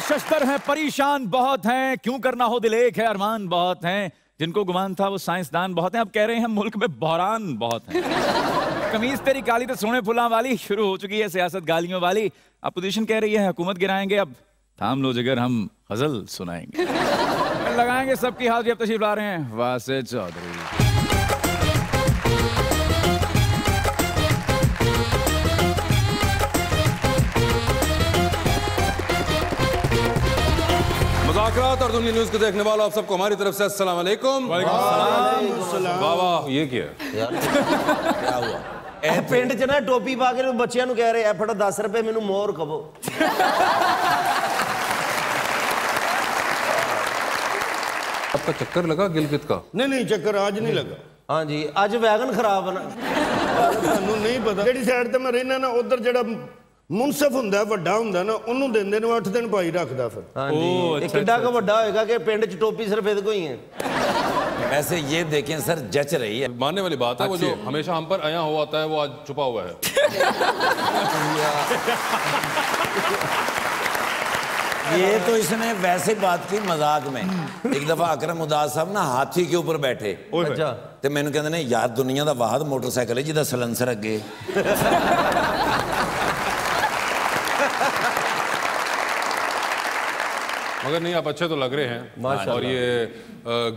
शस्तर हैं, परेशान बहुत हैं, क्यों करना हो दिल एक है, अरमान बहुत हैं, जिनको गुमान था वो साइंसदान बहुत हैं। अब कह रहे हैं मुल्क में बहरान बहुत हैं। कमीज तेरी काली तो सोने फुला वाली, शुरू हो चुकी है सियासत गालियों वाली। अपोजिशन कह रही है हुकूमत गिराएंगे, अब थाम लो जिगर हम गजल सुनाएंगे। लगाएंगे सबकी हाजिरी। अब तशरीफ ला रहे हैं वासिद चौधरी। मुज़ाकरात और दुनिया न्यूज़ को देखने वालों आप सबको हमारी तरफ से अस्सलाम वालेकुम। वाह ये क्या क्या हुआ? पिंड च ना टोपी पा के बच्चों को कह रहे हैं फटो 10 रुपए मैनू मोर कहो। आपका चक्कर लगा गिलगित का? नहीं चक्कर आज नहीं लगा। हाँ जी अज वैगन खराब है ना। ਤੁਹਾਨੂੰ नहीं पता ਜਿਹੜੀ ਸਾਈਡ ਤੇ ਮੈਂ ਰਹਿਣਾ ਨਾ ਉਧਰ ਜਿਹੜਾ ਮੁਨਸਫ ਹੁੰਦਾ ਵੱਡਾ ਹੁੰਦਾ ਨਾ ਉਹਨੂੰ ਦਿੰਦੇ ਨੇ 8 ਦਿਨ ਭਾਈ ਰੱਖਦਾ ਫਿਰ। हाँ जी ये किड्डा का बड़ा होएगा कि पिंड च टोपी सिर्फ इधर को ही है। वैसे ये देखें सर जच रही है, मानने वाली बात है। वो जो हमेशा हम पर आया हुआ आता है वो आज छुपा हुआ है। ये तो इसने वैसे बात की मजाक में। एक दफा अकरम उदास साहब ना हाथी के ऊपर बैठे अच्छा ते मैनू कहंदे ने यार दुनिया दा वाहद मोटरसाइकिल है जिहदा सलेंसर अगे। मगर नहीं आप अच्छे तो लग रहे हैं। और ये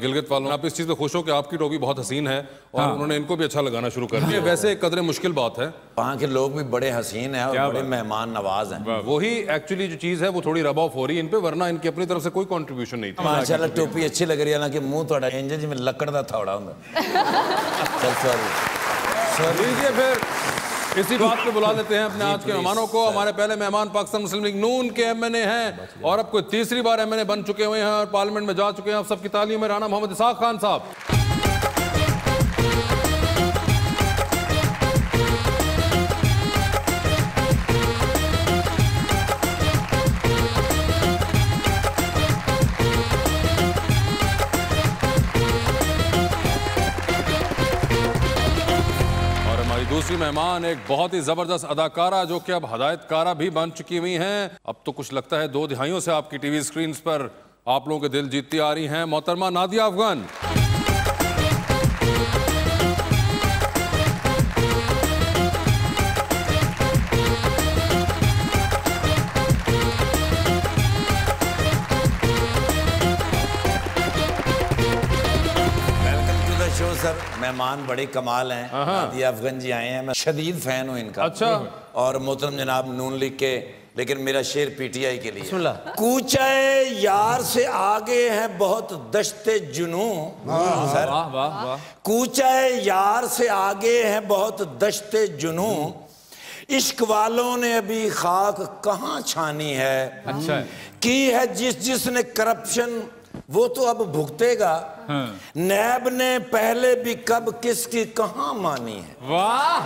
गिलगित वालों आप इस चीज़ पे खुश हो कि आपकी टोपी बहुत हसीन है और उन्होंने इनको भी अच्छा लगाना शुरू कर दिया। वैसे एक कदरे मुश्किल बात है, वहाँ के लोग भी बड़े हसीन हैं और बड़े मेहमान नवाज हैं। वही एक्चुअली जो चीज़ है वो थोड़ी रब ऑफ हो रही है इन पे, वरना इनकी अपनी तरफ से कोई कंट्रीब्यूशन नहीं था। माशाल्लाह टोपी अच्छी लग रही है, हालांकि मुंह थोड़ा इंजन जिमें लकड़ का थोड़ा होंगे। चल सॉरी लीजिए फिर इसी बात पे बुला लेते हैं अपने आज के मेहमानों को। हमारे पहले मेहमान पाकिस्तान मुस्लिम लीग नून के एमएनए हैं और अब कोई तीसरी बार एमएनए बन चुके हुए हैं और पार्लियामेंट में जा चुके हैं। आप सबकी तालीम में राना मोहम्मद इसाक खान साहब। दूसरी मेहमान एक बहुत ही जबरदस्त अदाकारा जो कि अब हदायतकारा भी बन चुकी हुई हैं। अब तो कुछ लगता है 2 दिहाइयों से आपकी टीवी स्क्रीन पर आप लोगों के दिल जीतती आ रही हैं, मोहतरमा नादिया अफगान। सर मेहमान बड़े कमाल हैं, नादिया अफगान जी आए हैं, मैं शदीद फैन हूँ इनका। अच्छा। और मोहतरम जनाब नून लीग के, लेकिन मेरा शेर पीटीआई के लिए। कूचाए यार से आगे हैं बहुत दश्ते जुनू। सर कूचाए यार से आगे हैं बहुत दश्ते जुनू, इश्क वालों ने अभी खाक कहाँ छानी है। अच्छा की है जिसने करप्शन वो तो अब भुगतेगा। नैब ने पहले भी कब किसकी कहां मानी है। वाह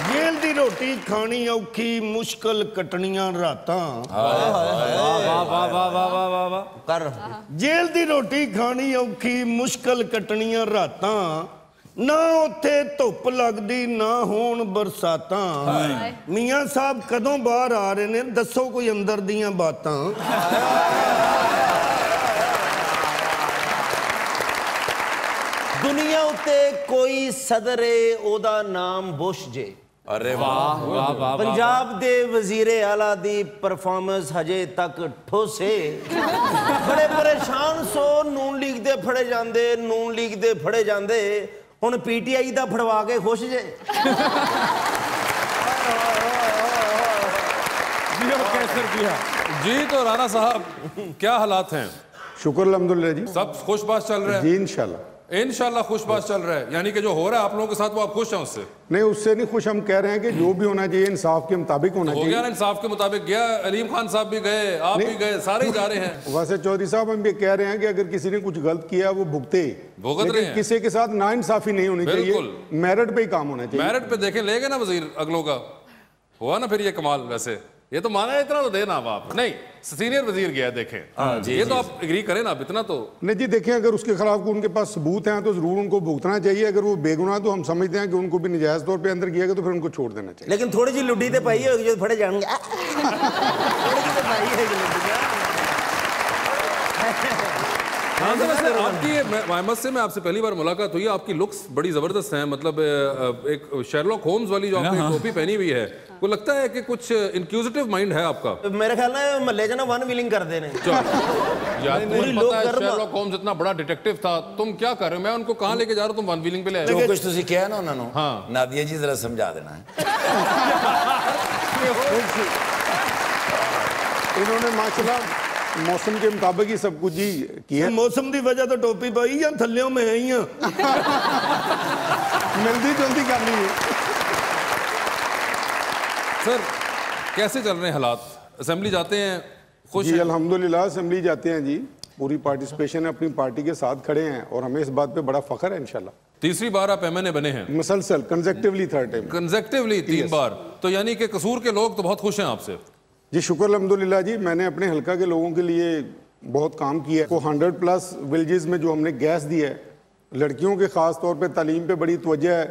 जेल दी रोटी खानी औखी मुश्किल कटनियां रातां। कर जेल दी रोटी खानी औखी मुश्किल कटनियां रातां, ना उत्थे धुप लगदी ना होण बरसातां। मियां साहब कदों बाहर आ रहे ने दसो कोई अंदर दियां बातां। दुनिया उत्ते कोई सदरे ओदा नाम बुश जे। अरे वाह वाह वाह। पंजाब दे वजीरे आला दी परफॉर्मेंस हजे तक ठोसे। बड़े परेशान सो नून लीग दे फड़े जांदे, नून लीग दे फड़े जांदे, हुण पीटीआई दा फड़वा के खुश जे। जी तो राना साहब क्या हालात हैं? शुक्र अल्हम्दुलिल्लाह जी, सब खुशबाश चल रहा है जी इंशाल्लाह। इंशाल्लाह खुशबाश चल रहा है, यानी कि जो हो रहा है आप लोगों के साथ वो आप खुश हैं उससे? नहीं उससे नहीं खुश, हम कह रहे हैं कि जो भी होना चाहिए इंसाफ के मुताबिक होना हो चाहिए। गया ना इंसाफ के मुताबिक गया, अलीम खान साहब भी गए, आप भी गए, सारे ही जा रहे हैं। वैसे चौधरी साहब हम ये कह रहे हैं कि अगर किसी ने कुछ गलत किया वो भुगते, भुगत रहे हैं। किसी के साथ नाइंसाफी नहीं होनी चाहिए, मेरिट पे ही काम होना चाहिए। मेरिट पे देखें ले गए ना वजीर अगलों का, हुआ ना फिर ये कमाल। वैसे ये तो माना है, इतना तो देना अब आप। नहीं, सीनियर वजीर गया देखें, ये तो आप एग्री करें ना, अब इतना तो नहीं जी। देखें, अगर उसके खिलाफ उनके पास सबूत हैं तो जरूर उनको भुगतना चाहिए। अगर वो बेगुनाह तो हम समझते हैं कि उनको भी नजायज तौर पे अंदर किया गया, तो फिर उनको छोड़ देना चाहिए। लेकिन थोड़ी सी लुड्डी तो पाई होगी जो फड़े जाएंगे। थोड़ी सी तो पाई है लुड्डी। हाँ सर, वैसे आपकी महमद से मैं आपसे पहली बार मुलाकात हुई है, आपकी लुक्स बड़ी ज़बरदस्त हैं। मतलब एक शेरलॉक होम्स वाली जो आपने टोपी पहनी हुई है, वो लगता है कि कुछ इंक्यूजिटिव माइंड है आपका। मेरे ख्याल में महल्ले च ना वन व्हीलिंग कर देने। यार मुझे पता है शेरलॉक होम्स इतना बड़ा डिटेक्टिव था, तुम क्या कर रहे हो? मैं उनको कहाँ लेके जा रहा हूँ, तुम वन व्हीलिंग पे ले आए। जो कुछ तुसी किया ना उन्होंने, हाँ नादिया जी जरा समझा देना है। इन्होंने माशाल्लाह मौसम के मुताबिक ही सब कुछ ही किया। मौसम की वजह तो टोपी पाई या थल्लियों में है ही मिलती जुलती कर ली। सर कैसे चल रहे हैं हालात? असेंबली जाते हैं, खुश जी हैं? अल्हम्दुलिल्लाह असेंबली जाते हैं जी। पूरी पार्टिसिपेशन है, अपनी पार्टी के साथ खड़े हैं और हमें इस बात पे बड़ा फख्र है इंशाल्लाह। तीसरी बार आप एमएनए बने हैं मुसलसल कंसेक्टिवली थर्ड टाइम। कंसेक्टिवली 3 बार, तो यानी कि कसूर के लोग तो बहुत खुश हैं आपसे। जी शुक्र अल्हम्दुलिल्लाह जी। मैंने अपने हल्का के लोगों के लिए बहुत काम किया है। को 100+ विलेजेस में जो हमने गैस दी है, लड़कियों के ख़ास तौर पे तालीम पे बड़ी तवज्जो है।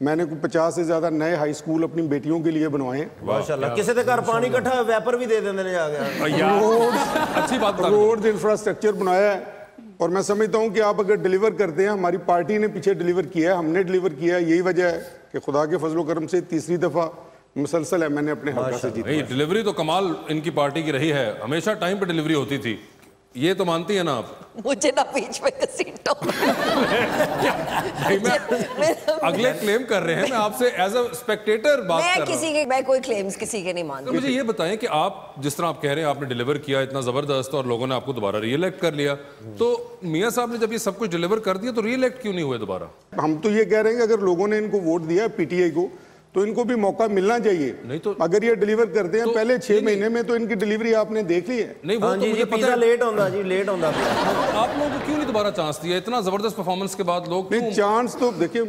मैंने को 50 से ज़्यादा नए हाई स्कूल अपनी बेटियों के लिए बनवाए हैं। माशाल्लाह। किसी के घर पानी इकट्ठा वैपर भी दे देंगे ने जाके। अच्छी बात, रोड इंफ्रास्ट्रक्चर बनाया है। और मैं समझता हूँ कि आप अगर डिलीवर करते हैं, हमारी पार्टी ने पीछे डिलीवर किया है, हमने डिलीवर किया है। यही वजह है कि खुदा के फजलो करम से तीसरी दफ़ा मुसलसल है मैंने अपने हल्का से जीता। डिलीवरी तो कमाल इनकी पार्टी की रही है, हमेशा टाइम पे डिलीवरी होती थी, ये तो मानती है ना आप? मुझे ना बीच में घसीटो। अगले क्लेम कर रहे हैं, मैं आपसे एज अ स्पेक्टेटर बात कर रहा हूं। मैं कोई क्लेम्स किसी के नहीं मानती। तो मुझे ये बताएं कि आप जिस तरह आप कह रहे हैं आपने डिलीवर किया इतना जबरदस्त और लोगों ने आपको दोबारा रीइलेक्ट कर लिया, तो मियां साहब ने जब ये सब कुछ डिलीवर कर दिया तो रीइलेक्ट क्यों नहीं हुए दोबारा? हम तो ये कह रहे हैं कि अगर लोगों ने इनको वोट दिया पीटीआई को, तो इनको भी मौका मिलना चाहिए। नहीं तो अगर ये डिलीवर करते हैं पहले 6 महीने में, तो इनकी डिलीवरी आपने देख ली है। नहीं, वो तो मुझे पता है लेट होता जी, लेट होता। आप लोगों को क्यों नहीं दोबारा चांस दिया? इतना जबरदस्त परफॉर्मेंस के बाद लोग नहीं, चांस तो देखिए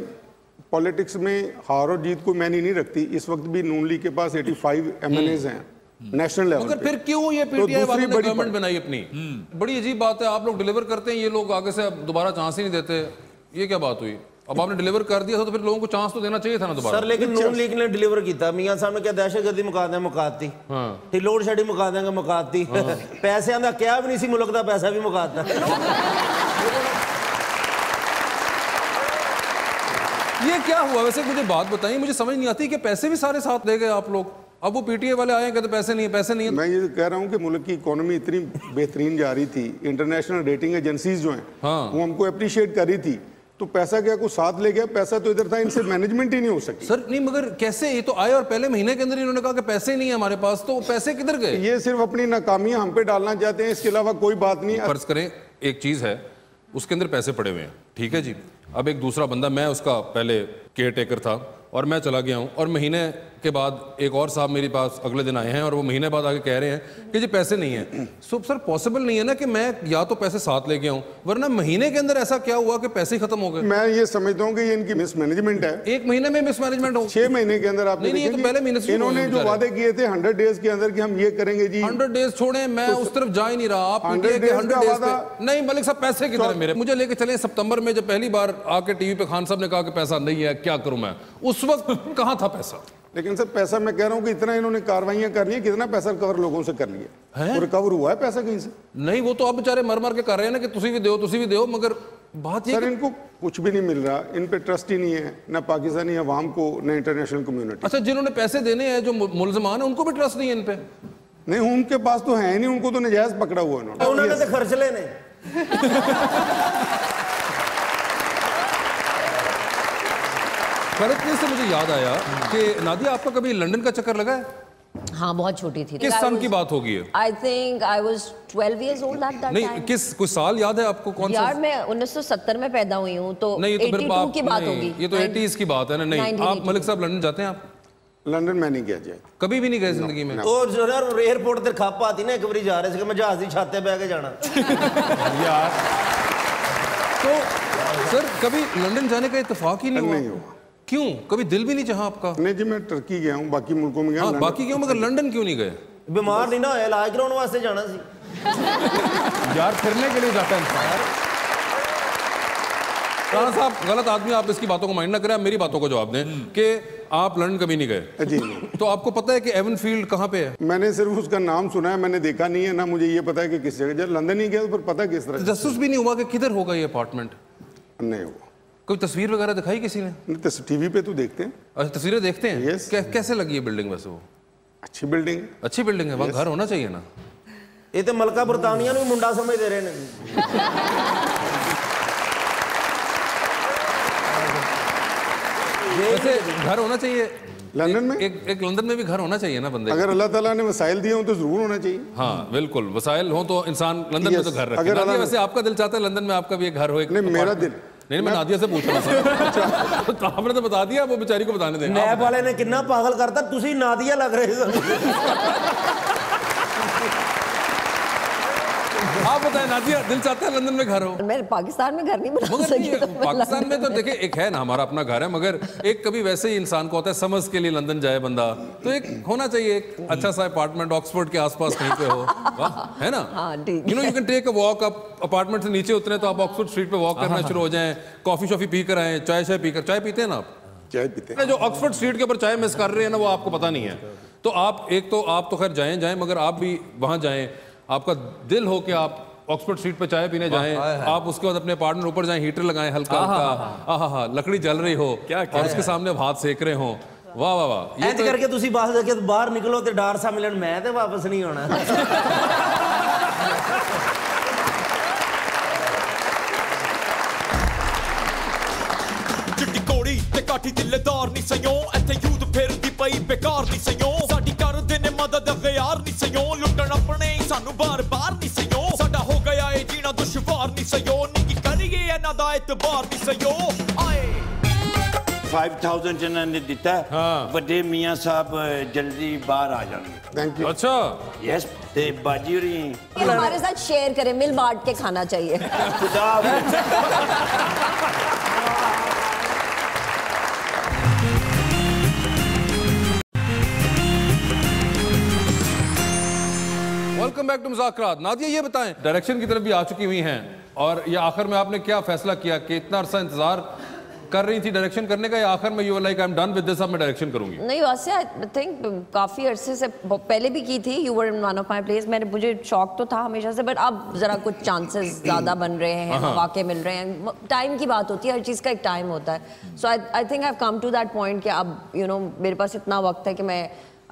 पॉलिटिक्स में हार और जीत को मैंने नहीं रखती। इस वक्त भी नून लीग के पास 85 MNAs हैं नेशनल लेवल मगर पे। फिर क्यों ये पीटीआई वालों ने गवर्नमेंट बनाई अपनी? बड़ी अजीब बात है, आप लोग डिलीवर करते हैं, ये लोग आगे से अब दोबारा चांस ही नहीं देते। ये क्या बात हुई? अब आपने डिलीवर कर दिया था तो फिर लोगों को चांस तो देना चाहिए था ना दोबारा। सर लेकिन नून लीग ने डिलीवर किया। मियां साहब ने क्या दहशतगर्दी मुका दें, मुकाती। ठीक, लोड शेडिंग मुका देंगे, मुकाती। पैसों का क्या भी नहीं सी, मुल्क का पैसा भी मुकाता। ये क्या हुआ वैसे? मुझे बात बताइए, मुझे समझ नहीं आती कि पैसे भी सारे साथ ले गए आप लोग। अब वो पीटीआई वाले आए कहते पैसे नहीं है, पैसे नहीं है। मैं ये कह रहा हूँ कि मुल्क की इकोनॉमी इतनी बेहतरीन जा रही थी, इंटरनेशनल रेटिंग एजेंसीज जो हैं वो हमको अप्रिशिएट कर रही थी, तो पैसा क्या कुछ साथ ले गया? पैसा तो इधर था, इनसे मैनेजमेंट ही नहीं हो सकी। सर नहीं, मगर कैसे? ये तो आए और पहले महीने के अंदर इन्होंने कहा कि पैसे नहीं है हमारे पास, तो पैसे किधर गए? ये सिर्फ अपनी नाकामियां हम पे डालना चाहते हैं, इसके अलावा कोई बात नहीं। फर्ज करें एक चीज है, उसके अंदर पैसे पड़े हुए हैं, ठीक है जी। अब एक दूसरा बंदा, मैं उसका पहले केयर टेकर था और मैं चला गया हूं, और महीने के बाद एक और साहब मेरे पास अगले दिन आए हैं और वो महीने बाद आके कह रहे हैं कि जी पैसे नहीं है। सो सर पॉसिबल नहीं है ना कि मैं या तो पैसे साथ लेके आऊं, वरना महीने के अंदर ऐसा क्या हुआ कि पैसे खत्म हो गए? मैं ये समझता हूँ कि ये इनकी मिसमैनेजमेंट है। एक महीने में मिसमैनेजमेंट हो? 6 महीने के अंदर आप नहीं, तो पहले महीने से इन्होंने जो वादे किए थे 100 डेज के अंदर कि हम ये करेंगे जी। 100 डेज छोड़े, मैं उस तरफ जा ही नहीं रहा। आप 100 डेज पे नहीं, मलिक साहब पैसे किधर है मेरे? मुझे लेके चले सितंबर में, जब पहली बार आके टीवी पे खान साहब ने कहा कि पैसा नहीं है, क्या करूं मैं? उस वक्त कहां था पैसा? लेकिन सर पैसा मैं कह रहा हूँ कि इतना इन्होंने कार्रवाइयां कर ली है, कितना पैसा रिकवर लोगों से कर लिया है? रिकवर हुआ है पैसा कहीं से? नहीं, वो तो अब बेचारे मर मर के कर रहे हैं ना कि तुसी भी दो, मगर बात ये सर इनको कुछ भी नहीं मिल रहा, इन पे ट्रस्ट ही नहीं है, ना पाकिस्तानी अवाम को, ना इंटरनेशनल कम्युनिटी। अच्छा, जिन्होंने पैसे देने हैं, जो मुलजमान है, उनको भी ट्रस्ट नहीं है इन पे? नहीं, उनके पास तो है नहीं, उनको तो नजायज पकड़ा हुआ उन्होंने तो खर्च लेने। खरीदने से मुझे याद आया कि नादिया आपका कभी लंदन का चक्कर लगा है? हाँ, बहुत छोटी थी। किस सन की बात होगी? I think I was 12 years old at that नहीं, time. किस कोई साल याद है आपको? कौन सा? यार मैं 1970 में पैदा हुई हूँ, तो नहीं, तो 82 की बात होगी। ये तो 80s की बात है ना। नहीं, आप मलिक साहब लंदन जाते हैं? आप लंदन में नहीं गया जी, कभी भी नहीं गए जिंदगी में? और एयरपोर्ट ते खप आती ना, एक बार जा रहे थे, मैं जहाज की छत पे बह के जाना। यार तो सर कभी लंदन जाने का इत्तेफाक ही नहीं हुआ? क्यों? कभी दिल भी नहीं चाहा आपका? नहीं जी, मैं टर्की गया हूँ, बाकी मुल्कों में गया। बाकी क्यों, मगर लंदन क्यों नहीं गए? बीमार नहीं ना होया, इलाज कराने वास्ते जाना सी। यार फिरने के लिए जाता है इंसान। राणा साहब गलत आदमी, आप इसकी बातों को माइंड ना करें, आप मेरी बातों को जवाब दें कि आप लंदन कभी नहीं गए। जी तो आपको पता है कि एवन फील्ड कहाँ पे है? मैंने सिर्फ उसका नाम सुना है, मैंने देखा नहीं है ना, मुझे ये पता है कि किस जगह। जब लंदन ही गया तो फिर पता किस तरह। जसूस भी नहीं हुआ कि किधर होगा ये अपार्टमेंट? नहीं हुआ। कोई तस्वीर वगैरह दिखाई किसी ने? टीवी पे तो देखते हैं। अच्छा, तस्वीरें देखते हैं। Yes. कैसे लगी है बिल्डिंग? वैसे वो अच्छी बिल्डिंग है। अच्छी बिल्डिंग है, वहाँ घर होना चाहिए ना। ये तो मलका बरतानिया भी मुंडा समझ दे रहे हैं। वैसे घर होना चाहिए लंदन में। एक लंदन में भी घर होना चाहिए ना बंदे। अगर अल्लाह ताला ने वसाइल दिए हो तो जरूर होना चाहिए। हाँ बिल्कुल, वसाइल हो तो इंसान लंदन में तो घर रखे। अगर नादिया, वैसे आपका दिल चाहता है लंदन में आपका भी एक घर हो? एक नहीं, मेरा दिल नहीं, मैं नादिया से पूछ रहा था। तो आपने तो बता दिया, वो बेचारी को बताने दें। नैब वाले ने कितना पागल करता, तुसी नादिया लग रहे हो। आप बताएं नादिया, दिल चाहता है लंदन में घर हो? मैं पाकिस्तान में घर नहीं बना मगर सकी तो पाकिस्तान में तो देखिए एक है ना, हमारा अपना घर है, मगर एक कभी वैसे ही इंसान को होता है समझ के लिए लंदन जाए बंदा, तो एक होना चाहिए एक अच्छा सा अपार्टमेंट ऑक्सफोर्ड के आसपास कहीं पे हो, है ना? You know you can take a walk, आप अपार्टमेंट से नीचे उतरे तो आप ऑक्सफोर्ड स्ट्रीट पे वॉक करना शुरू हो जाएं, कॉफी शॉफी पी कर आए, चाय पीकर। चाय पीते हैं ना आप? चाय पीते हैं। जो ऑक्सफोर्ड स्ट्रीट के ऊपर चाय मिस कर रहे हैं ना, वो आपको पता नहीं है। तो आप तो खैर जाएं, मगर आप भी वहां जाएं, आपका दिल हो कि आप ऑक्सफोर्ड स्ट्रीट पे चाय पीने जाएं, आप उसके बाद अपने अपार्टमेंट ऊपर जाएं, हीटर लगाएं हल्का हल्का, लकड़ी जल रही हो और उसके सामने हाथ सेक रहे हो। वाह वाह वाह। ऐसे करके तुसी बाहर निकलो ते डार सा मिलन, मैं ते वापस नहीं होना। चिट्टी कोड़ी ते काठी दिलदार नहीं सयो, इत्थे यूथ फिरदी पई बेकार नहीं सयो, साडी करदे ने मदद गयार नहीं सयो, लुटण अपने ही सानू बार-बार नहीं सयो, साडा हो गया ए जीना दुश्वार नहीं सयो, निकी करिए इन्हां दा एतबार नहीं सयो। आए 5000 जिन्होंने ने दिता है, बड़े मियां साहब जल्दी बाहर आ जाएंगे। Thank you. अच्छा यस, ते बाजी होरी हमारे साथ शेयर करें, मिल बांट के खाना चाहिए। खुदा वेलकम बैक टू मुज़ाकरात। नादिया ये बताएं, डायरेक्शन की तरफ भी आ चुकी हुई हैं और ये आखिर में आपने क्या फैसला किया कि इतना अरसा इंतजार कर रही थी डायरेक्शन करने का, या आखिर में you like I am done with this, अब मैं डायरेक्शन करूंगी? नहीं, वैसे आई थिंक काफ़ी अरसे से पहले भी की थी, you were in one of my place, मुझे शौक तो था हमेशा से, बट अब ज़रा कुछ चांसेस ज़्यादा बन रहे हैं, मौके मिल रहे हैं, टाइम की बात होती है, हर चीज़ का एक टाइम होता है। So I think I have come to that point कि अब मेरे पास इतना वक्त है कि मैं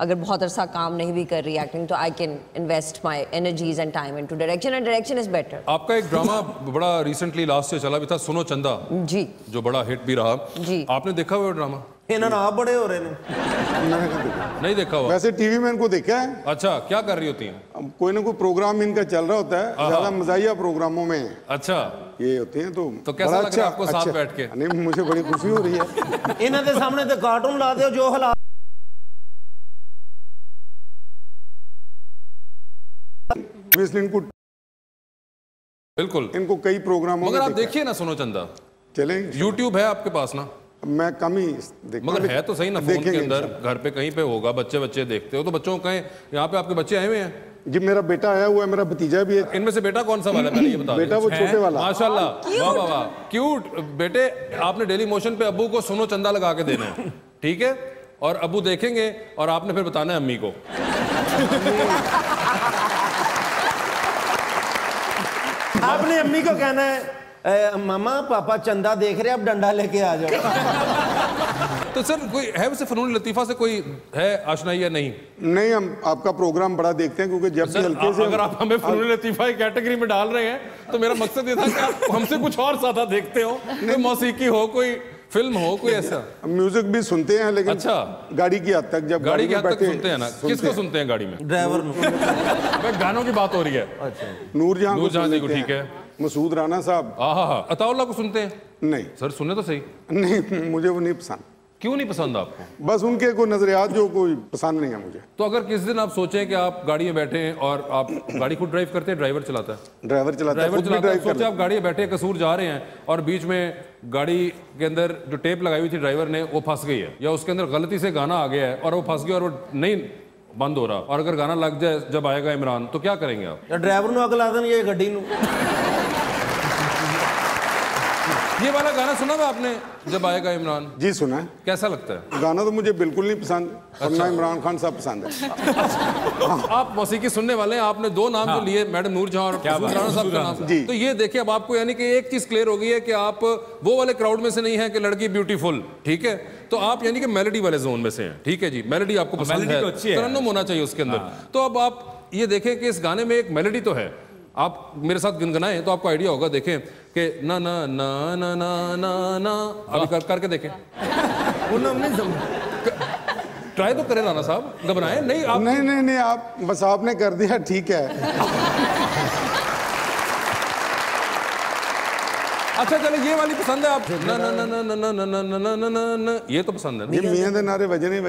अगर बहुत अरसा काम नहीं भी कर रही एक्टिंग, तो I can invest my energies and time into direction, and direction is better. आपका एक ड्रामा बड़ा रिसेंटली लास्ट ईयर चला भी था, सुनो चंदा जी, जो बड़ा हिट भी रहा जी। आपने देखा हुआ ड्रामा? इन्हां आप बड़े हो रहे ने। नहीं देखा हुआ? वैसे टीवी में इनको देखा है। अच्छा, क्या कर रही होती हैं? अब कोई ना कोई प्रोग्राम इनका चल रहा होता है, ज्यादा मजाहिया प्रोग्रामों में अच्छा ये होते हैं, तो कैसा बड़ा लग रहा है आपको साथ बैठ के? नहीं, मुझे बड़ी खुशी हो रही है। इन्हां दे सामने तो कार्टून ला दो, जो हालात इनको बिल्कुल इनको कई प्रोग्रामों मगर में आप देखिए ना सुनो चंदा, चलेंगे। यूट्यूब है आपके पास ना? मैं कम ही देखता मगर हूं, है तो सही ना, फोन के अंदर घर पे कहीं पे होगा, बच्चे देखते हो तो बच्चों को कहें, यहाँ पे आपके बच्चे आए हुए हैं जी। मेरा बेटा आया हुआ है, मेरा भतीजा भी है। इनमें से बेटा कौन सा वाला है, पहले ये बता बेटा वो छोटे वाला। माशाल्लाह, वाह वाह वाह, क्यूट बेटे। आपने डेली मोशन पे अब्बू को सुनो चंदा लगा के देना है, ठीक है? और अब्बू देखेंगे और आपने फिर बताना है अम्मी को। आपने अम्मी को कहना है, मामा पापा चंदा देख रहे, अब डंडा लेके आ जाओ। तो सर कोई है वैसे फनून लतीफा से कोई है आशनाई या नहीं? नहीं, हम आपका प्रोग्राम बड़ा देखते हैं, क्योंकि जब भी हल्के से अगर आप हमें फनून लतीफा की कैटेगरी में डाल रहे हैं, तो मेरा मकसद ये था कि आप हमसे कुछ और ज्यादा देखते हो, कोई मौसीकी हो, कोई फिल्म हो, कोई ऐसा। म्यूजिक भी सुनते हैं, लेकिन अच्छा गाड़ी की हद तक, जब गाड़ी की हद तक सुनते हैं ना। किसको सुनते हैं गाड़ी में? ड्राइवर। गानों की बात हो रही है। नूरजहां जी को, ठीक है। मसूद राना साहब। अताउल्लाह को सुनते हैं? नहीं सर, सुने तो सही। नहीं, मुझे वो नहीं पसंद। क्यों नहीं पसंद आपको? बस उनके कोई नजरियात जो कोई पसंद नहीं है मुझे। तो अगर किस दिन आप सोचें कि आप गाड़ी में बैठे हैं और आप गाड़ी खुद ड्राइव करते हैं, ड्राइवर चलाता है? ड्राइवर चलाता है। सोचे आप गाड़ी में बैठे कसूर जा रहे हैं और बीच में गाड़ी के अंदर जो टेप लगाई हुई थी ड्राइवर ने, वो फंस गई है, या उसके अंदर गलती से गाना आ गया है और वो फंस गया और वो नहीं बंद हो रहा, और अगर गाना लग जाए जब आएगा इमरान, तो क्या करेंगे आप? या ड्राइवर ਨੂੰ ਅੱਗ ਲਾ ਦੇਣਗੇ ਗੱਡੀ ਨੂੰ। ये वाला गाना सुना था आपने, जब आएगा इमरान? जी सुना है। कैसा लगता है? गाना तो मुझे बिल्कुल नहीं पसंद और ना इमरान खान साहब पसंद है। आप मौसीकी सुनने वाले हैं, आपने दो नाम जो लिए, मैडम नूरजहां और राणा साहब का नाम, जी। तो ये देखिए अब आपको यानी कि एक चीज क्लियर हो गई है कि आप वो वाले क्राउड में से नहीं है कि लड़की ब्यूटीफुल, ठीक है, तो आप यानी कि मेलोडी वाले जोन में से हैं, ठीक है जी, मेलोडी आपको पसंद है, तरन्नुम होना चाहिए उसके अंदर। तो अब आप ये देखें कि इस गाने में एक मेलोडी तो है, आप मेरे साथ गुनगुनाएं तो आपको आइडिया होगा। देखें कि ना ना ना ना ना ना ना, अभी करके देखें। ट्राई तो करें राणा साहब, घबराएं नहीं आप। नहीं आप बस आपने कर दिया, ठीक है। अच्छा चलो ये वाली पसंद है आप? ना ना ना ना ना ना ना ना ना ना ना ना, ये तो पसंद है ना? ये मियां दे नारे बजने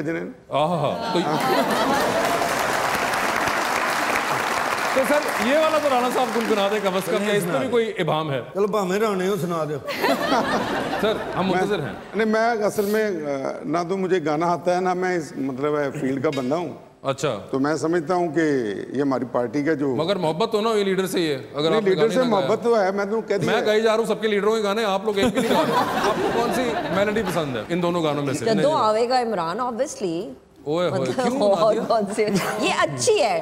तो सर ये वाला तो राणा साहब गुनगुना दे कम से कम, या इसमें भी कोई इबाम है? चलो भावे राणे हो सुना दो। सर हम मुंतज़िर हैं। नहीं मैं असल में ना तो मुझे गाना आता है ना मैं इस मतलब है फील्ड का बंदा हूँ। अच्छा, तो मैं समझता हूँ कि ये हमारी पार्टी का जो, मगर मोहब्बत तो ना हुई लीडर से, ये अगर आप लीडर से मोहब्बत तो है, मैं तो कह दिया, मैं गाई जा रहा हूँ सबके लीडरों के गाने, आप लोग एक भी नहीं गा रहे। आपको कौन सी मेलोडी पसंद है इन दोनों गानों में से? जब तो आवेगा इमरान ऑब्वियसली, ओए होए क्यों और कौन सी ये अच्छी है।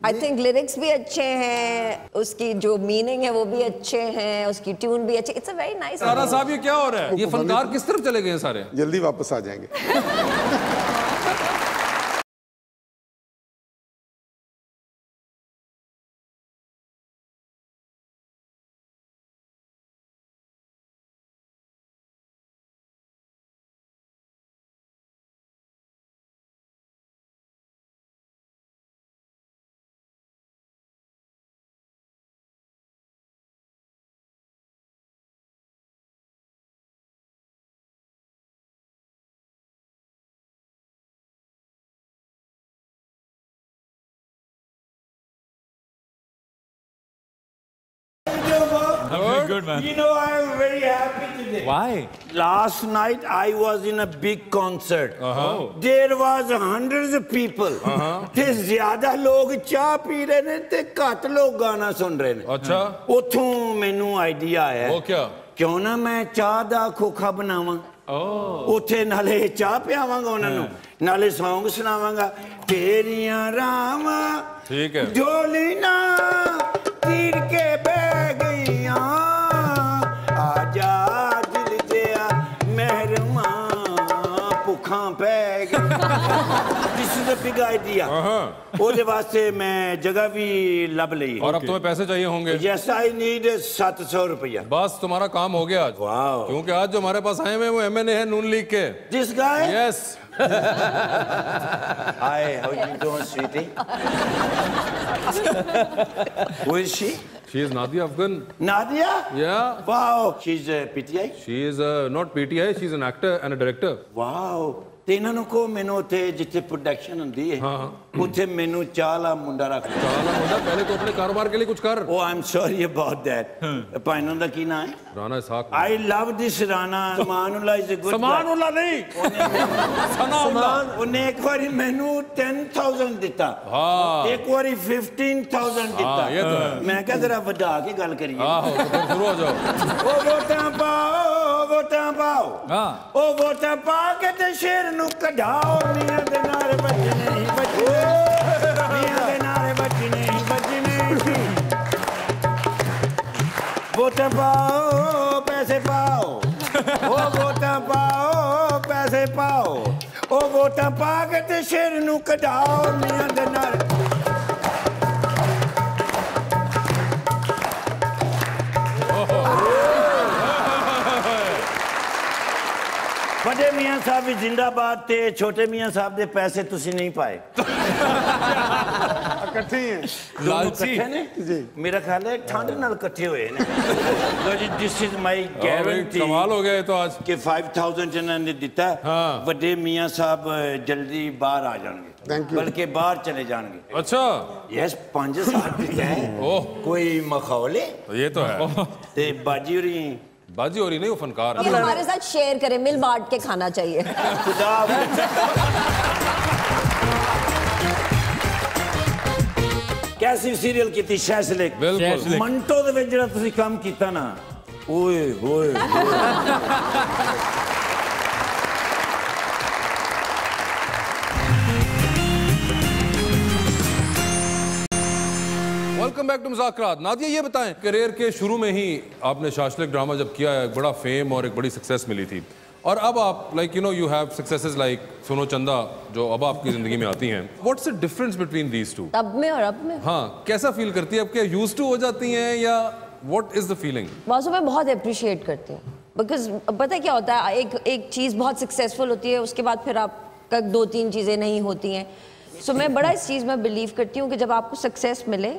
आई थिंक लिरिक्स भी अच्छे हैं, उसकी जो मीनिंग है वो भी अच्छे हैं, उसकी ट्यून भी अच्छी, it's a very nice. Rana साहब ये क्या हो रहा है? ये फनकार किस तरफ चले गए हैं सारे? जल्दी वापस आ जाएंगे। Good man. You know, I am very happy today. Why? Last night I was in a big concert. There was hundreds of people. ते ज़्यादा लोग चाय पी रहे ने ते घट लोग गाना सुन रहे ने। अच्छा। उठों मैनू आइडिया आया। वो क्या? क्यों ना मैं चाय दा खोखा बनावां। उठे नाले चाय पियावांगा उन्होंने, नाले सॉन्ग सुनावांगा। तेरियां रामा ठीक है डोली ना तीर के बह गईया, आजा दिल दिया मेहरमा भुखा पै गई। This is a big idea. ਉਹਦੇ वास्ते मैं जगह भी लब ली। और अब तुम्हें पैसे चाहिए होंगे? यस आई नीड 700 रुपया। बस तुम्हारा काम हो गया आज। वाह, क्योंकि आज जो हमारे पास आए हुए वो एमएनए है नून लीग के। This guy? Yes. Hi, how you doing, sweetie? Who is she? She is Nadia Afghan. Nadia? Yeah. Wow. She's a PTI? She is not PTI. She is an actor and a director. Wow. ਤੇ ਇਹਨਾਂ ਨੂੰ ਕੋ ਮੈਨੂੰ ਉੱਥੇ ਜਿੱਥੇ production ਹੁੰਦੀ ਹੈ ਉੱਥੇ ਮੈਨੂੰ ਚਾਲਾ ਮੁੰਡਾ ਰੱਖ। चाला मुंडा, पहले तो अपने कारोबार के लिए कुछ कर। Oh, I'm sorry about that. ਭਾਈਨਾਂ ਦਾ ਕੀ ਨਾਮ ਹੈ? राणा इसहाक। I love this Rana. Samanulla is a good guy. समानुल्लाह नहीं, सनाउल्लाह। ਉਹਨੇ ਇੱਕ ਵਾਰੀ ਮੈਨੂੰ 10,000 ਦਿੱਤਾ, ਇੱਕ ਵਾਰੀ 15,000 ਦਿੱਤਾ। ये तो है। ਮੈਂ ਕਿਹਾ ਜਰਾ ਵਧਾ ਕੇ ਗੱਲ ਕਰੀਏ। आहो तो फिर शुरू हो जाओ। ਉਹ ਵੋਟਾਂ ਪਾਓ, ਵੋਟਾਂ ਪਾਓ, ਉਹ ਵੋਟਾਂ ਪਾ ਕੇ ਤੇ ਸ਼ੇਰ ਨੂੰ ਕਢਾਓ। ਮੀਆਂ ਦੇ ਨਾਰੇ ਵੱਜਣੇ ਹੀ ਵੱਜਣੇ, ਮੀਆਂ ਦੇ ਨਾਰੇ ਵੱਜਣੇ ਹੀ ਵੱਜਣੇ। ਵੋਟਾਂ ਪਾਓ ਪੈਸੇ ਪਾਓ, ਉਹ ਵੋਟਾਂ ਪਾਓ ਪੈਸੇ ਪਾਓ, ਉਹ ਵੋਟਾਂ ਪਾ ਕੇ ਤੇ ਸ਼ੇਰ ਨੂੰ ਕਢਾਓ। ਮੀਆਂ ਦੇ ਨਾਰੇ बड़े मियाँ साहब भी जिंदाबाद थे, छोटे मियाँ साहब दे पैसे तुसी नहीं पाए। इकट्ठे हैं लालची ने जी, मेरा ख्याल है ठंड नाल इकट्ठे हुए ने। तो जी दिस इज माय गारंटी। कमाल हो गया ये तो आज कि 5,000 इन्होंने दिता। बड़े मियाँ साहब जल्दी बाहर आ जाएंगे, बल्कि बाहर चले जाएंगे। अच्छा यस 5 साल दिता है। कोई मखौले ये तो है। ते बाजी हो रही बाजी हो रही नहीं, वो फनकार ये हमारे साथ शेयर करें, मिल बांट के खाना चाहिए। खुदा कैसी सीरियल की थी शैशलिक बिल्कुल मंटो दे विच जिहड़ा तुसीं काम कीता ना ओए होए वेलकम बैक टू मुज़ाकरात। नादिया ये बताएं, करियर के शुरू में ही आपने शाशलिक ड्रामा जब किया है, एक बड़ा फेम और एक बड़ी सक्सेस मिली थी, और अब आप like you know you have successes like सुनो चंदा जो अब आपकी जिंदगी में आती हैं। What's the difference between these two? तब में और अब में? हाँ, कैसा फील करती है? अब क्या यूज्ड टू हो जाती हैं या what is the feeling? Vasu मैं बहुत अप्रिशिएट करती हूँ, बिकॉज पता है क्या होता है, एक चीज़ बहुत सक्सेसफुल होती है, उसके बाद फिर आपका 2-3 चीज़ें नहीं होती हैं। सो मैं बड़ा इस चीज़ में बिलीव करती हूँ कि जब आपको सक्सेस मिले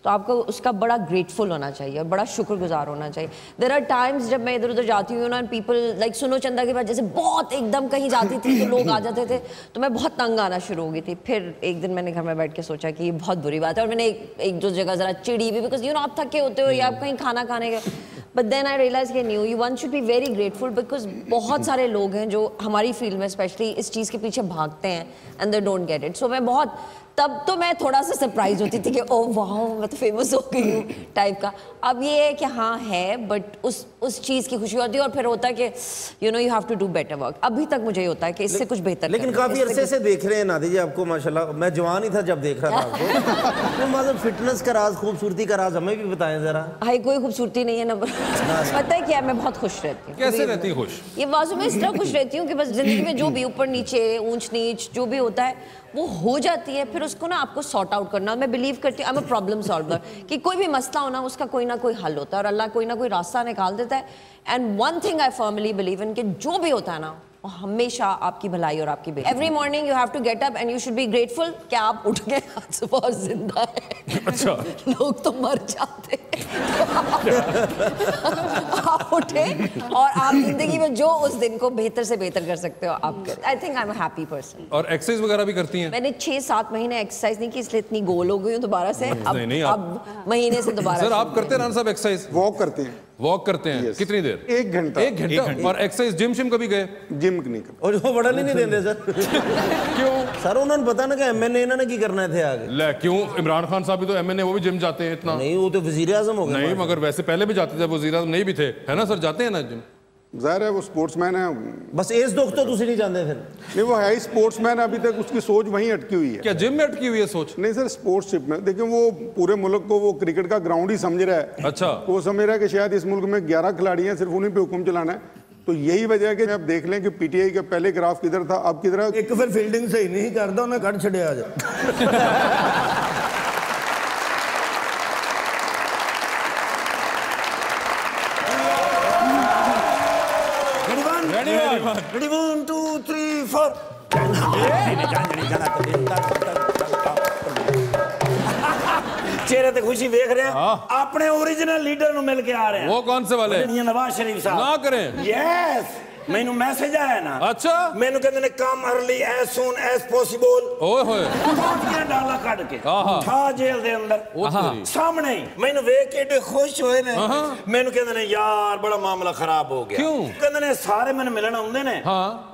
तो आपको उसका बड़ा ग्रेटफुल होना चाहिए और बड़ा शुक्रगुजार होना चाहिए। देयर आर टाइम्स जब मैं इधर उधर जाती हूँ ना, पीपल लाइक सुनो चंदा के बाद जैसे बहुत एकदम कहीं जाती थी तो लोग आ जाते थे, तो मैं बहुत तंग आना शुरू हो गई थी। फिर एक दिन मैंने घर में बैठ के सोचा कि ये बहुत बुरी बात है, और मैंने एक दो जगह ज़रा चिड़ी भी, बिकॉज यू नो आप थके होते हो या आप कहीं खाना खाने गए, बट देन आई रियलाइज कि new you one should be very grateful, because बहुत सारे लोग हैं जो हमारी फील्ड में स्पेशली इस चीज़ के पीछे भागते हैं and they don't get it. So मैं बहुत, तब तो मैं थोड़ा सा सरप्राइज होती थी कि ओह वाह मैं तो फेमस हो गई हूँ टाइप का। अब ये है कि हाँ है, बट उस चीज़ की खुशी होती है, और फिर होता है कि you know you have to do better work. अभी तक मुझे ये होता है कि इससे कुछ बेहतर, लेकिन काफी अरसे से देख रहे हैं नादी जी आपको, माशाल्लाह। मैं जवान ही था जब देख रहा था आपको। तो मतलब फिटनेस का राज, खूबसूरती का राज हमें भी बताएं जरा। हाई कोई खूबसूरती नहीं है ना, पता है क्या, मैं बहुत खुश रहती हूँ। कैसे रहती है खुश? ये वासु में इस तरह खुश रहती हूँ कि बस जिंदगी में जो भी ऊपर नीचे ऊंच नीच जो भी होता है वो हो जाती है, फिर उसको ना आपको सॉर्ट आउट करना। मैं बिलीव करती हूँ, I am a problem solver, कि कोई भी मसला हो ना उसका कोई ना कोई हल होता है और अल्लाह कोई ना कोई रास्ता निकाल देता है। And one thing I firmly believe in, कि जो भी होता है ना वो हमेशा आपकी भलाई और आपकी बेहतरी। Every morning you have to get up and you should be grateful कि आप उठ गए, आज सुबह जिंदा है। अच्छा, लोग तो मर जाते आप उठे और आप जिंदगी में जो उस दिन को बेहतर से बेहतर कर सकते हो आप कर। आई think I am a happy person. और एक्सरसाइज वगैरह भी करती हैं? मैंने 6-7 महीने एक्सरसाइज नहीं की, इसलिए इतनी गोल हो गई हूँ दोबारा से। नहीं, अब महीने से दोबारा। सर आप करते हैं राना साहब एक्सरसाइज? वॉक करते हैं। वॉक करते हैं? कितनी देर? 1 घंटा। 1 घंटा। और एक्सरसाइज जिम शिम कभी गए? जिम नहीं करते। और वो बड़ा नहीं देते सर। क्यों सर? उन्होंने पता ना कि एमएनए इन्होंने की करना थे आगे। ले क्यों? इमरान खान साहब भी तो एमएनए, वो भी जिम जाते हैं इतना? नहीं, वो तो वजीर आजम हो गए। नहीं, मगर वैसे पहले भी जाते थे, वजीर आजम नहीं भी थे, है ना सर? जाते हैं ना जिम? जाहिर है वो स्पोर्ट्समैन है। बस एज दुख तो तुसी नहीं जानते फिर? नहीं, वो है ही स्पोर्ट्समैन, अभी तक उसकी सोच वहीं अटकी हुई है। क्या जिम में अटकी हुई है सोच? नहीं सर, स्पोर्ट्सशिप में। देखिए वो पूरे मुल्क को वो क्रिकेट का ग्राउंड ही समझ रहा है। अच्छा। वो समझ रहा है कि शायद इस मुल्क में 11 खिलाड़ी हैं, सिर्फ उन्हीं पे हुक्म चलाना है। तो यही वजह है कि आप देख लें कि पीटीआई का पहले ग्राफ किधर था, अब किधर है। एक फिर फील्डिंग सही नहीं करता, उन्हें कट छड़िया जा। Ready, 1, 2, 3, 4. चेहरे ते खुशी देख रहे हैं, अपने ओरिजिनल लीडर नु मिल के आ रहे हैं। वो कौन से वाले? नवाज शरीफ साहब। ना करें। यस, मैनू मैसेज आया ना। अच्छा। मैनू कहते ने come early as soon as possible. ओए होए। डाला काट के था जेल दे अंदर सामने ही। मैनू वेख के एडे खुश होए ने। मैनू कहते ने यार बड़ा मामला खराब हो गया। क्यों? कहते ने सारे मैनू मिलन आउंदे ने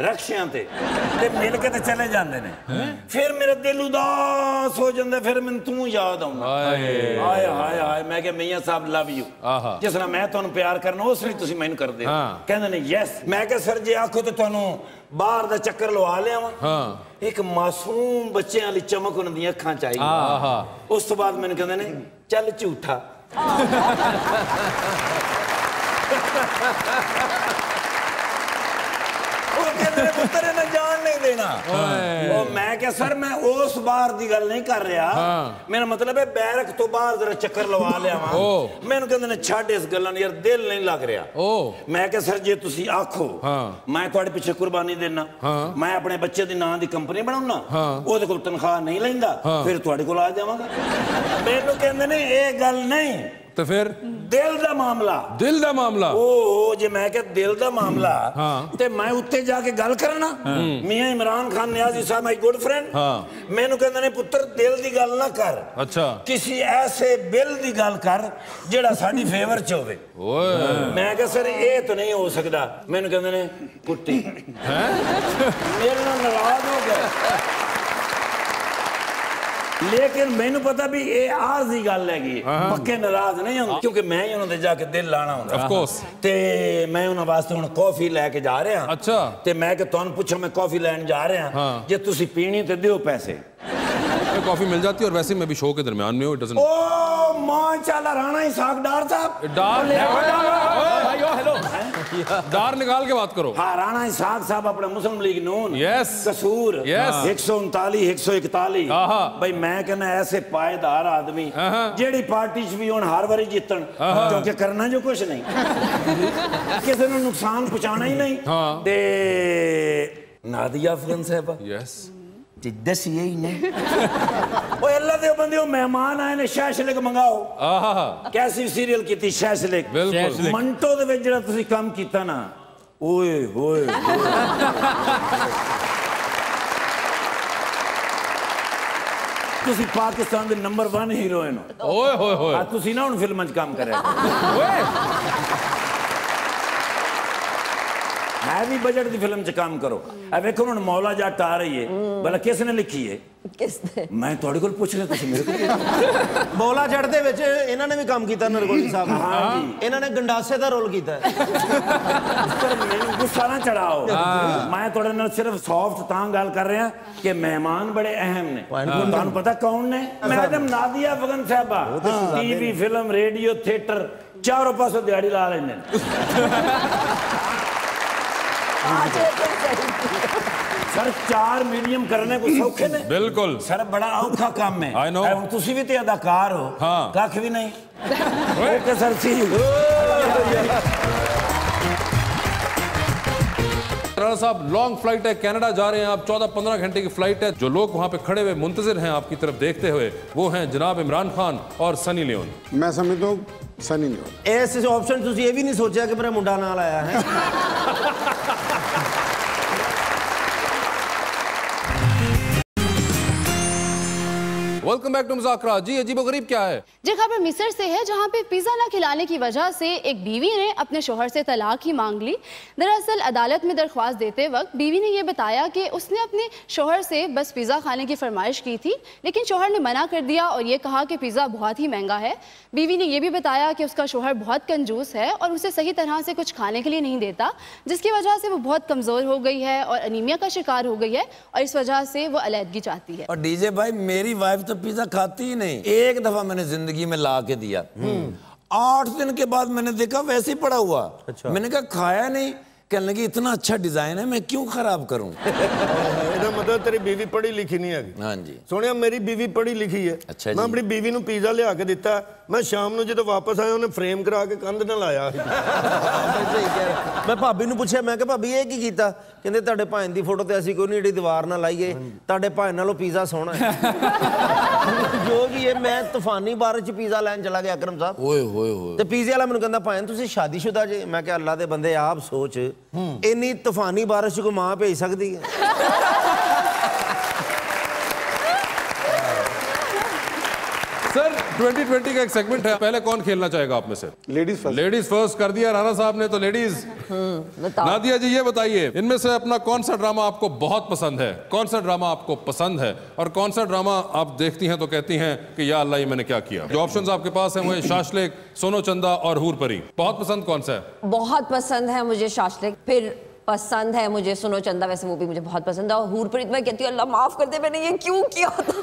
रक्षियां ते मिल के ते चले जांदे ने। फिर मेरा दिल उदास हो जांदा, फिर मैनू तू याद आउंदा। हाय हाय हाय, मैं कह मियां साहब लव यू, जिस तरह मैं तुहानू प्यार करना उस तरह तुसी मैनू करदे हो। कहंदे ने यस। मैं कह सर जे आखो तो तुहानू बाहर दा चक्कर लवा लिया वा। एक मासूम बच्चे वाली चमक उन्हां दी अखां च आई। उस तो बाद मैनू कहंदे ने चल झूठा। पुत्र ने जान नहीं देना। मैं क्या सर, मैं उस बार दी गल नहीं कर रहा, मेरा मतलब है बैरक तो बाहर जरा चक्कर लवा लिया वा। मैनू कहंदे ने छड्ड इस गल्लां यार, दिल नहीं लग रहा। मैं क्या सर जे तुसी आखो मैं तुहाडे पिछे कुर्बानी देना, मैं अपने बच्चे दी नां दी कंपनी बनाउना, ओहदे कोल तनख्वाह नहीं लैंदा, फिर तुहाडे कोल आ जावांगा। मैनू कहंदे ने ये गल नहीं, तो फिर दिल दा मामला। दिल दा मामला? ओ जे मैं क्या दिल दा मामला ते मैं उत्ते जाके गल करना। मियां इमरान खान नियाजी साहब माय गुड फ्रेंड, मैनू कहंदे ने पुत्र दिल दी गल ना कर। अच्छा। किसी ऐसे बिल दी गल कर जेड़ा साडी फेवर च होवे। मैं क्या सर ये तो नहीं हो सकदा। मैनू कहंदे ने कुट्टी मेरे नाल नाराज हो गए। लेकिन मैनू पता भी ये आरजी गल हैगी, पक्के नाराज नहीं होंगे क्योंकि मैं ही उन्होंने जाके दिल लाना होंदा। Of course. ते मैं उन्होंने वास्ते हुण कॉफी लेके जा रहा। अच्छा। ते मैं कि तुहानू पुछो मैं कॉफी लैन जा रहा, जे तुसी पीनी ते दियो पैसे। कॉफी मिल जाती है और वैसे मैं भी शो के दरमियान में हूँ। It doesn't. ओ माशाल्लाह राणा इसाक डार साहब। हेलो डार निकाल के बात करो। हाँ राणा इसाक साहब अपने मुस्लिम लीग नून। यस। कसूर। यस। 139 141। भाई मैं कहना ऐसे पायदार आदमी जेड़ी पार्टी च भी हुण हर बारी जीतन, क्योंकि करना जो कुछ नहीं किसी ने नुकसान पहुंचाना ही नहीं। ते नादिया अफगन साहब। यस। दसिए ही नहीं। ओए अल्लाह दे बंदे मेहमान आए ने, शैशलिक मंगाओ। कैसी सीरियल की थी शैशलिक। मंटो दे विच जेड़ा तुसी काम कीता ना, ओए होए तुसी पाकिस्तान दे नंबर 1 हीरोइन हो। ओए होए होए। तुसी ना हुण फिल्मां च काम करे। मैं भी बजट दी फिल्म च काम करो। अब देखो हुण मौला जट आ रही है, भला किसने लिखी है? किसने? मैं थोड़े कोल पूछ रहा, तुसी मेरे कोल। मौला जट दे विच इन्हां ने भी काम कीता नरगोली साहब। हां जी। इन्हां ने गंडासे दा रोल कीता है। मैनूं गुस्सा ना चढ़ाओ। मैं थोड़े नाल सिर्फ सॉफ्ट तां गल कर रहा कि मेहमान बड़े अहम ने। तुहानूं पता कौन ने? मैडम नादिया अफगन साहबा। टीवी फिल्म रेडियो थिएटर चारों पासों दिहाड़ी ला लेंदे। सर 4 मीडियम करने को सौखे ने? बिल्कुल सर बड़ा औखा काम है। I know. तुसी भी ते अदाकार हो। हाँ। कख भी नहीं। ओके सर सी। राणा साहब लॉन्ग फ्लाइट है, कनाडा जा रहे हैं आप, 14-15 घंटे की फ्लाइट है। जो लोग वहां पे खड़े हुए मुंतजिर हैं आपकी तरफ देखते हुए, वो हैं जनाब इमरान खान और सनी लियोन। मैं समझता हूँ सनी लियोन। ऐसे ऑप्शन तुसी ये भी नहीं सोचा कि मेरा मुंडा नाल आया है। Welcome back to Muzakra. जी अजीबोगरीब क्या है? जी खबर मिस्र से है, जहां पे पिज़्ज़ा ना खिलाने की वजह से एक बीवी ने अपने शोहर से तलाक ही मांग ली। दरअसल अदालत में दरख्वास्त देते वक्त बीवी ने यह बताया कि उसने अपने शोहर से बस पिज़्ज़ा खाने की फरमाइश की थी, लेकिन शोहर ने मना कर दिया और ये कहा कि पिज़्ज़ा बहुत ही महंगा है। बीवी ने यह भी बताया कि उसका शोहर बहुत कंजूस है और उसे सही तरह से कुछ खाने के लिए नहीं देता, जिसकी वजह से वो बहुत कमज़ोर हो गई है और अनीमिया का शिकार हो गई है और इस वजह से वो अलहदगी चाहती है। और डीजे भाई मेरी वाइफ तो पिज़्ज़ा खाती ही नहीं। एक दफा मैंने जिंदगी में ला के दिया, 8 दिन के बाद मैंने देखा वैसे ही पड़ा हुआ। अच्छा। मैंने कहा खाया नहीं, कहने लगी इतना अच्छा डिजाइन है मैं क्यों खराब करूं। मतलब तेरी बीवी पढ़ी लिखी नहीं है? हाँ जी सोनिया मेरी बीवी पढ़ी लिखी है। अच्छा मैं अपनी बीवी ਨੂੰ पिज़्ज़ा लिया के दिता, मैं शाम ਨੂੰ ਜਦੋਂ वापस आया ਉਹਨੇ फ्रेम करा के कंध ਨਾਲ ਲਾਇਆ। मैं भाभी ਨੂੰ ਪੁੱਛਿਆ, मैं कि भाभी ਇਹ ਕੀ ਕੀਤਾ? ਕਹਿੰਦੇ ਤੁਹਾਡੇ ਭਾਂ ਦੀ ਫੋਟੋ ਤੇ ਅਸੀਂ ਕੋਈ ਨਹੀਂ ਜਿਹੜੀ ਦੀਵਾਰ ਨਾਲ ਲਾਈਏ, ਤੁਹਾਡੇ ਭਾਂ ਨਾਲੋਂ पिज़्ज़ा ਸੋਹਣਾ है। जो भी है मैं तूफानी बारिश च पिज़्ज़ा ਲੈਣ ਚਲਾ ਗਿਆ ਅਕਰਮ ਸਾਹਿਬ। ओए होए होए। ਤੇ पिज़्ज़े ਵਾਲਾ ਮੈਨੂੰ ਕਹਿੰਦਾ ਭਾਂ ਤੁਸੀਂ ਸ਼ਾਦੀशुदा ਜੇ? मैं कि अल्लाह ਦੇ ਬੰਦੇ ਆਪ सोच, ਇੰਨੀ तूफानी बारिश को मां भेज सकती है? सर 2020 का एक सेगमेंट है, पहले कौन खेलना चाहेगा आप में से? Ladies first. लेडीज फर्स्ट कर दिया राणा साहब ने, तो लेडीज नादिया जी ये बताइए, इनमें से अपना कौन सा ड्रामा आपको बहुत पसंद है, कौन सा ड्रामा आपको पसंद है और कौन सा ड्रामा आप देखती हैं तो कहती हैं कि या अल्लाह ये मैंने क्या किया? जो ऑप्शंस आपके पास हैं वो है शाशलिक, सोनो चंदा और हूर परी। बहुत पसंद कौन सा है? बहुत पसंद है मुझे शाशलिक, फिर पसंद है मुझे सुनो चंदा, वैसे वो भी मुझे बहुत पसंद है। और हूरपरीत मैं कहती हूँ अल्लाह माफ कर दे, मैंने ये क्यों किया था।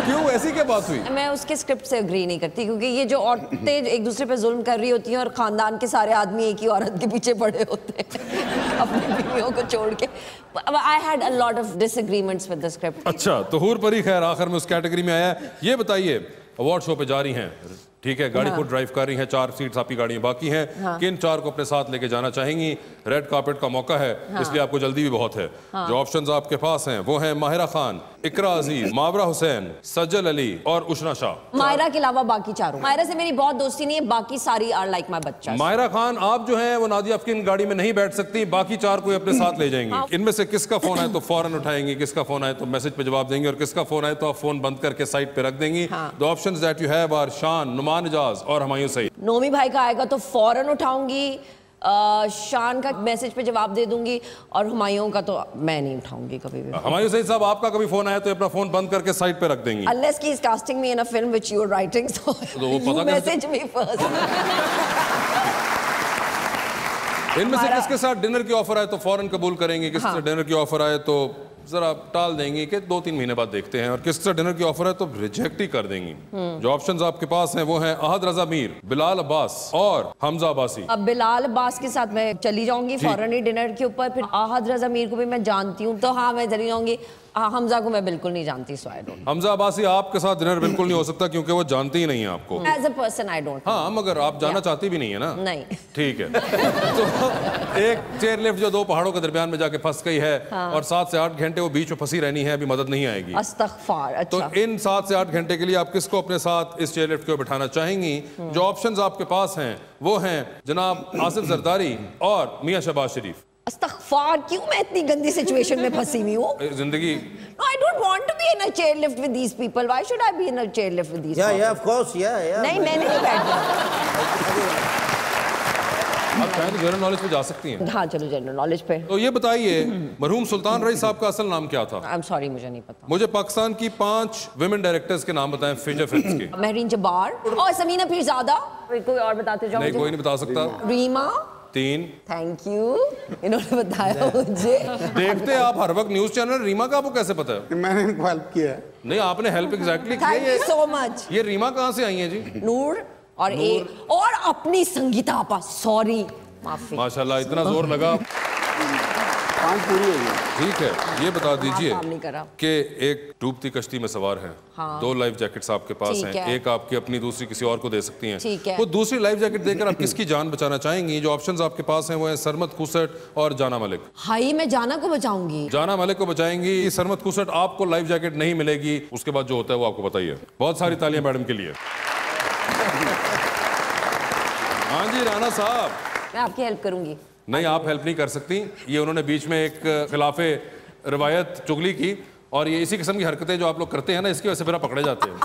क्यों, ऐसी क्या बात हुई? मैं उसके स्क्रिप्ट से एग्री नहीं करती, क्योंकि ये जो औरतें एक दूसरे पे जुल्म कर रही होती हैं और खानदान के सारे आदमी एक ही औरत के पीछे पड़े होते हैं अपनी बीवियों को छोड़ के। I had a lot of disagreements with the script. अच्छा, तो हूर परी खैर आखिर में उस कैटेगरी में आया। ये बताइए, अवार्ड शो पे जा रही हैं, ठीक है, गाड़ी को ड्राइव कर रही हैं, 4 सीट्स आपकी गाड़ियां बाकी हैं, किन 4 को अपने साथ लेके जाना चाहेंगी? रेड कार्पेट का मौका है, इसलिए आपको जल्दी भी बहुत है। जो ऑप्शंस आपके पास हैं वो हैं माहिरा खान, इकरा अजीज, मावरा हुसैन, सज्जल अली और उशना शाह। माहिरा के अलावा बाकी चारों। माहिरा से मेरी बहुत दोस्ती नहीं है, बाकी सारी आर लाइक माय बच्चा। माहिरा खान आप जो हैं वो नादिया अफकीन गाड़ी में नहीं बैठ सकती, बाकी 4 को अपने साथ ले जाएंगी। इनमें से किसका फोन आए तो फौरन उठाएंगी, किसका फोन आए तो मैसेज पे जवाब देंगी और किसका फोन आए तो आप फोन बंद करके साइड पे रख देंगी। The options that you have are Shan, Numan Ijaz और हुमायूं सईद। नोमी भाई का आएगा तो फौरन उठाऊंगी, शान का मैसेज पे जवाब दे दूंगी और हुमायूं का तो मैं नहीं उठाऊंगी कभी भी। हुमायूं सईद साहब, आपका कभी फोन आया तो अपना फोन बंद करके साइड पे रख देंगी? Unless he is casting me in a film which you are writing, so you message me first. इनमें से किसके साथ डिनर की ऑफर आए तो फौरन कबूल करेंगे, किसके साथ डिनर की ऑफर आए तो जरा टाल देंगी कि 2-3 महीने बाद देखते हैं, और किसके साथ डिनर की ऑफर है तो रिजेक्ट ही कर देंगी? जो ऑप्शंस आपके पास हैं वो हैं अहद रजा मीर, बिलाल अब्बास और हमजा अब्बासी। अब बिलाल अब्बास के साथ मैं चली जाऊंगी फौरन ही डिनर के ऊपर। फिर अहद रजा मीर को भी मैं जानती हूँ तो हाँ मैं चली जाऊंगी। हमजा को मैं बिल्कुल नहीं जानती, सो आई डोंट। हमजा अब्बासी आपके साथ डिनर बिल्कुल नहीं हो सकता क्योंकि वो जानती ही नहीं है आपको। As a person I don't. हाँ, मगर आप जाना चाहती भी नहीं है ना? नहीं। ठीक है। तो एक चेयर लिफ्ट जो 2 पहाड़ों के दरमियान में जाके फंस गई है और 7 से 8 घंटे वो बीच में फंसी रहनी है, अभी मदद नहीं आएगी। अस्तगफार। अच्छा। तो इन 7 से 8 घंटे के लिए आप किसको अपने साथ इस चेयर लिफ्ट को बिठाना चाहेंगी? जो ऑप्शंस आपके पास हैं वो हैं जनाब आसिफ जरदारी और मियां शहबाज शरीफ। अस्तगफार, क्यों मैं इतनी गंदी सिचुएशन में फंसी हुई हूँ? जिंदगी No, I don't want to be in a chairlift with these people. Why should I be in a chairlift with these people? Yeah, of course, yeah. नहीं, मैं नहीं बैठना। आप चाहें तो जनरल नॉलेज पे जा सकती हैं। हाँ चलो जनरल नॉलेज पे। तो ये बताइए, मरहूम सुल्तान रईस साहब का असल नाम क्या था? I'm sorry, मुझे नहीं पता। मुझे पाकिस्तान की 5 विमेन डायरेक्टर्स के नाम बताएं फीचर फिल्म्स के। महरीन जब्बार और समीना पीरज़ादा। कोई और बताते जाओ। नहीं, कोई नहीं बता सकता। रीमा। 3। थैंक यू, इन्होंने बताया मुझे। देखते आप हर वक्त न्यूज चैनल। रीमा का आपको कैसे पता है? मैंने इनको हेल्प किया है। नहीं, आपने हेल्प एग्जैक्टली की थैंक है। You so much. ये रीमा कहाँ से आई है जी? नूर और और अपनी संगीता आपा। सॉरी, माफी। माशाल्लाह, इतना जोर लगा। 5 पूरी हो गई। ठीक है, ये बता दीजिए काम नहीं करा। कि एक डूबती कश्ती में सवार हैं। हाँ। 2 लाइफ जैकेट्स आपके पास हैं। एक आपकी अपनी, दूसरी किसी और को दे सकती हैं। ठीक है। वो दूसरी लाइफ जैकेट देकर आप किसकी जान बचाना चाहेंगी? जो ऑप्शंस आपके पास हैं वो हैं सरमद खुसट और जाना मलिक। हाई, मैं जाना को बचाऊंगी। जाना मलिक को बचाएंगी। सरमद खुसट आपको लाइफ जैकेट नहीं मिलेगी। उसके बाद जो होता है वो आपको बताइए। बहुत सारी तालियां मैडम के लिए। हाँ जी राना साहब, मैं आपकी हेल्प करूंगी। नहीं, आप हेल्प नहीं कर सकती। ये उन्होंने बीच में एक खिलाफे रवायत चुगली की, और ये इसी किस्म की हरकतें जो आप लोग करते हैं ना, इसकी वजह से फिर आप पकड़े जाते हैं।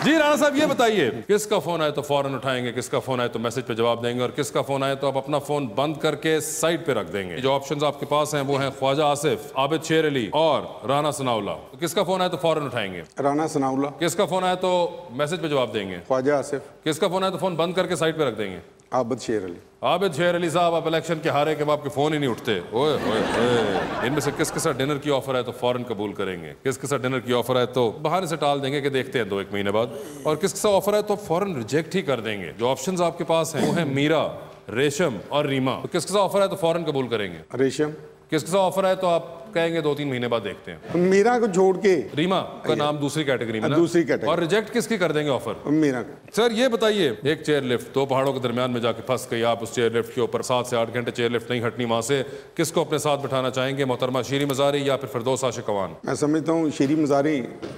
जी राणा साहब, ये बताइए, किसका फोन आए तो फौरन उठाएंगे, किसका फोन आए तो मैसेज पे जवाब देंगे, और किसका फोन आए तो आप अपना फोन बंद करके साइड पे रख देंगे? जो ऑप्शंस आपके पास हैं वो हैं ख्वाजा आसिफ, आबिद शेर अली और राना सनाउल्ला। तो किसका फोन आए तो फौरन उठाएंगे? राना सनाउल्ला। किसका फोन आए तो मैसेज पे जवाब देंगे? ख्वाजा आसिफ। किसका फोन आए तो फोन बंद करके साइड पे रख देंगे? आबिद शेर अली। आबिद शेर अली साहब, आप इलेक्शन के हारे के बाद आपके फोन ही नहीं उठते। ओए ओए ओए। इनमें से किसके साथ डिनर की ऑफर है तो फौरन कबूल करेंगे, किसके साथ डिनर की ऑफर है तो बहाने से टाल देंगे कि देखते हैं 2-1 महीने बाद, और किसके साथ ऑफर है तो फौरन रिजेक्ट ही कर देंगे? जो ऑप्शंस आपके पास हैं वो हैं मीरा, रेशम और रीमा। तो किसके साथ ऑफर है तो फौरन कबूल करेंगे? रेशम। किसके साथ ऑफर है तो आप कहेंगे 2-3 महीने बाद देखते हैं? मीरा को छोड़ के। रीमा का नाम दूसरी कैटेगरी में ना? दूसरी कैटेगरी। और रिजेक्ट किसकी कर देंगे ऑफर? मीरा। सर ये बताइए, एक चेयर लिफ्ट 2 पहाड़ों के दरमियान में जाके फंस गई, आप उस चेयर लिफ्ट के ऊपर 7 से 8 घंटे चेयर लिफ्ट नहीं हटनी वहां से, किसको अपने साथ बिठाना चाहेंगे? मोहतरमा शीरी मजारी या फिर फिरदौस आशिक अवान? मैं समझता हूँ शीरी मजारी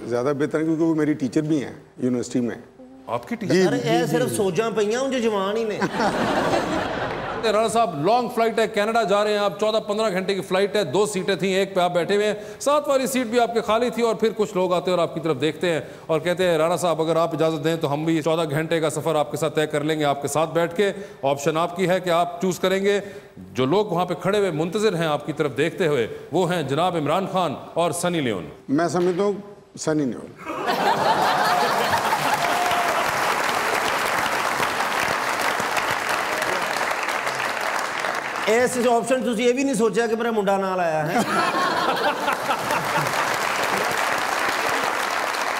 ज्यादा बेहतर है क्योंकि वो मेरी टीचर भी हैं यूनिवर्सिटी में। आपकी टीचर? अरे सिर्फ सोचा पईयां उनके जवान ही ने। राणा साहब, लॉन्ग फ्लाइट है, कनाडा जा रहे हैं आप, 14-15 घंटे की फ्लाइट है, 2 सीटें थी, एक पे आप बैठे हुए हैं, 7 वाली सीट भी आपके खाली थी, और फिर कुछ लोग आते हैं और आपकी तरफ देखते हैं और कहते हैं राणा साहब अगर आप इजाजत दें तो हम भी 14 घंटे का सफर आपके साथ तय कर लेंगे आपके साथ बैठ के। ऑप्शन आपकी है कि आप चूज करेंगे। जो लोग वहां पे खड़े हुए मुंतजिर हैं आपकी तरफ देखते हुए वो हैं जनाब इमरान खान और सनी लियोन। मैं समझता हूँ सनी लियोन। इस ऑप्शन तुझे ये भी नहीं सोचा कि मेरा मुंडा नाल आया है?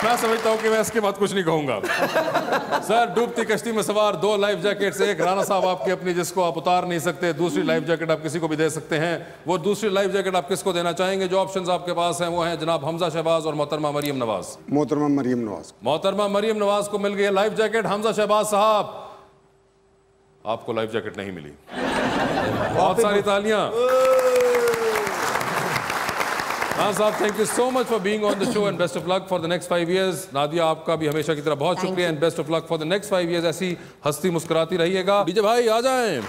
मैं समझता हूं कि मैं इसके बाद कुछ नहीं कहूंगा। सर, डूबती कश्ती में सवार 2 लाइफ जैकेट्स, एक राणा साहब आपकी अपनी जिसको आप उतार नहीं सकते, दूसरी लाइफ जैकेट आप किसी को भी दे सकते हैं। वो दूसरी लाइफ जैकेट आप किसको देना चाहेंगे? जो ऑप्शंस आपके पास हैं वो हैं जनाब हमजा शहबाज और मोहतरमा मरियम नवाज। मोहतरमा मरियम नवाज। मोहतरमा मरियम नवाज को मिल गई लाइफ जैकेट। हमजा शहबाज साहब, आपको लाइफ जैकेट नहीं मिली। बहुत सारी तालियां। हाँ साहब, thank you so much for being on the show and best of luck for the next 5 years। Nadia, आपका भी हमेशा की तरह बहुत शुक्रिया and best of luck for the next 5 years। ऐसी हंसती मुस्कुराती रहिएगा। डीजे भाई आ जाएं।